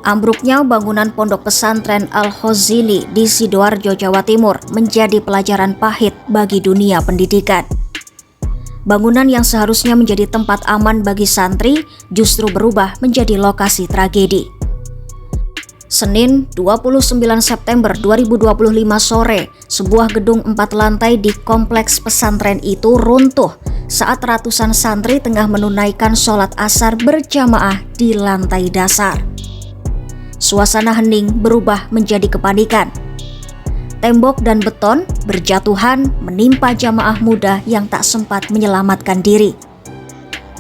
Ambruknya bangunan pondok pesantren Al-Khozini di Sidoarjo, Jawa Timur menjadi pelajaran pahit bagi dunia pendidikan. Bangunan yang seharusnya menjadi tempat aman bagi santri justru berubah menjadi lokasi tragedi. Senin 29 September 2025 sore, sebuah gedung 4 lantai di kompleks pesantren itu runtuh saat ratusan santri tengah menunaikan sholat asar berjamaah di lantai dasar. Suasana hening berubah menjadi kepanikan. Tembok dan beton berjatuhan menimpa jamaah muda yang tak sempat menyelamatkan diri.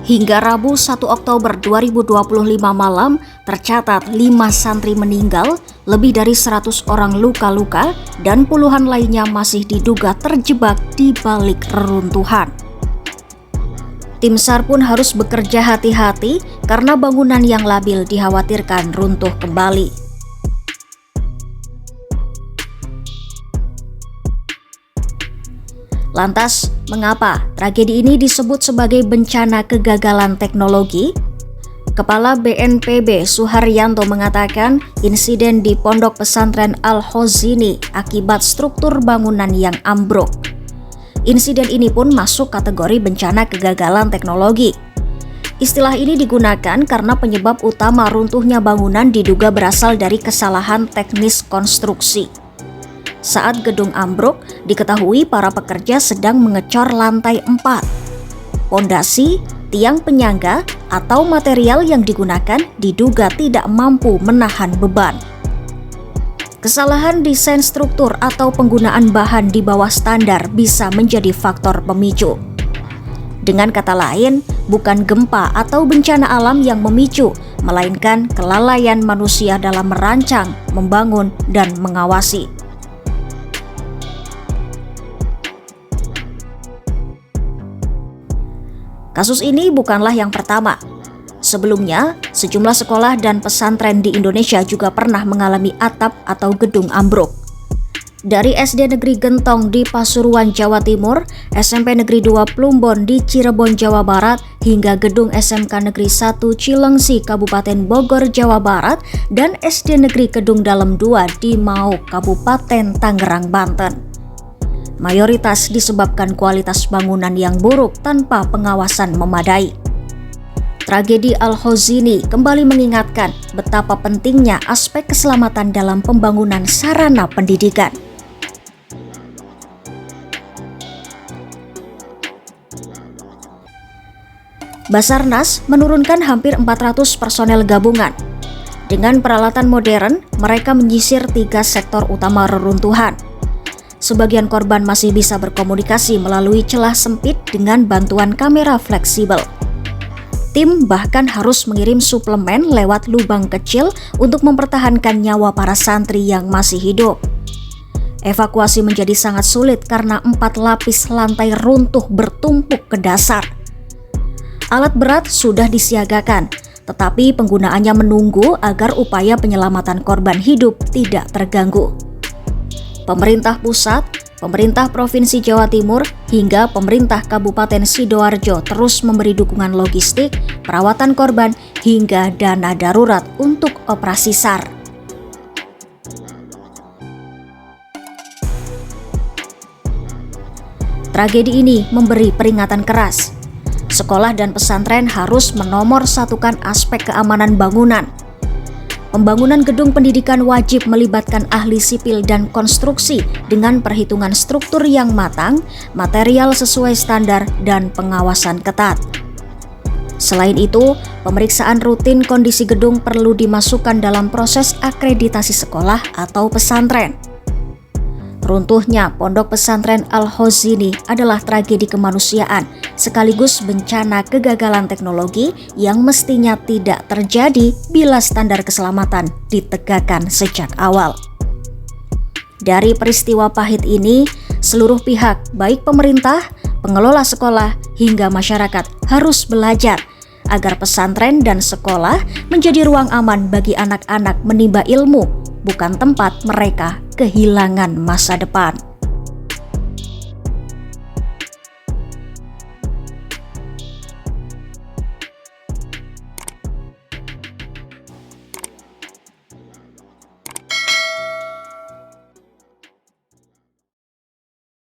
Hingga Rabu 1 Oktober 2025 malam, tercatat 5 santri meninggal, lebih dari 100 orang luka-luka, dan puluhan lainnya masih diduga terjebak di balik reruntuhan. Tim SAR pun harus bekerja hati-hati karena bangunan yang labil dikhawatirkan runtuh kembali. Lantas, mengapa tragedi ini disebut sebagai bencana kegagalan teknologi? Kepala BNPB Suharyanto mengatakan insiden di pondok pesantren Al-Khozini akibat struktur bangunan yang ambruk. Insiden ini pun masuk kategori bencana kegagalan teknologi. Istilah ini digunakan karena penyebab utama runtuhnya bangunan diduga berasal dari kesalahan teknis konstruksi. Saat gedung ambruk, diketahui para pekerja sedang mengecor lantai 4. Pondasi, tiang penyangga, atau material yang digunakan diduga tidak mampu menahan beban. Kesalahan desain struktur atau penggunaan bahan di bawah standar bisa menjadi faktor pemicu. Dengan kata lain, bukan gempa atau bencana alam yang memicu, melainkan kelalaian manusia dalam merancang, membangun, dan mengawasi. Kasus ini bukanlah yang pertama. Sebelumnya, sejumlah sekolah dan pesantren di Indonesia juga pernah mengalami atap atau gedung ambruk. Dari SD Negeri Gentong di Pasuruan, Jawa Timur, SMP Negeri 2 Plumbon di Cirebon, Jawa Barat, hingga gedung SMK Negeri 1 Cilengsi, Kabupaten Bogor, Jawa Barat, dan SD Negeri Kedung Dalem 2 di Mauk, Kabupaten Tangerang, Banten. Mayoritas disebabkan kualitas bangunan yang buruk tanpa pengawasan memadai. Tragedi Al-Khozini kembali mengingatkan betapa pentingnya aspek keselamatan dalam pembangunan sarana pendidikan. Basarnas menurunkan hampir 400 personel gabungan. Dengan peralatan modern, mereka menyisir 3 sektor utama reruntuhan. Sebagian korban masih bisa berkomunikasi melalui celah sempit dengan bantuan kamera fleksibel. Tim bahkan harus mengirim suplemen lewat lubang kecil untuk mempertahankan nyawa para santri yang masih hidup. Evakuasi menjadi sangat sulit karena 4 lapis lantai runtuh bertumpuk ke dasar. Alat berat sudah disiagakan, tetapi penggunaannya menunggu agar upaya penyelamatan korban hidup tidak terganggu. Pemerintah pusat, pemerintah Provinsi Jawa Timur, hingga pemerintah Kabupaten Sidoarjo terus memberi dukungan logistik, perawatan korban, hingga dana darurat untuk operasi SAR. Tragedi ini memberi peringatan keras. Sekolah dan pesantren harus menomorsatukan aspek keamanan bangunan. Pembangunan gedung pendidikan wajib melibatkan ahli sipil dan konstruksi dengan perhitungan struktur yang matang, material sesuai standar, dan pengawasan ketat. Selain itu, pemeriksaan rutin kondisi gedung perlu dimasukkan dalam proses akreditasi sekolah atau pesantren. Runtuhnya pondok pesantren Al-Khozini adalah tragedi kemanusiaan sekaligus bencana kegagalan teknologi yang mestinya tidak terjadi bila standar keselamatan ditegakkan sejak awal. Dari peristiwa pahit ini, seluruh pihak baik pemerintah, pengelola sekolah, hingga masyarakat harus belajar agar pesantren dan sekolah menjadi ruang aman bagi anak-anak menimba ilmu, bukan tempat mereka kehilangan masa depan.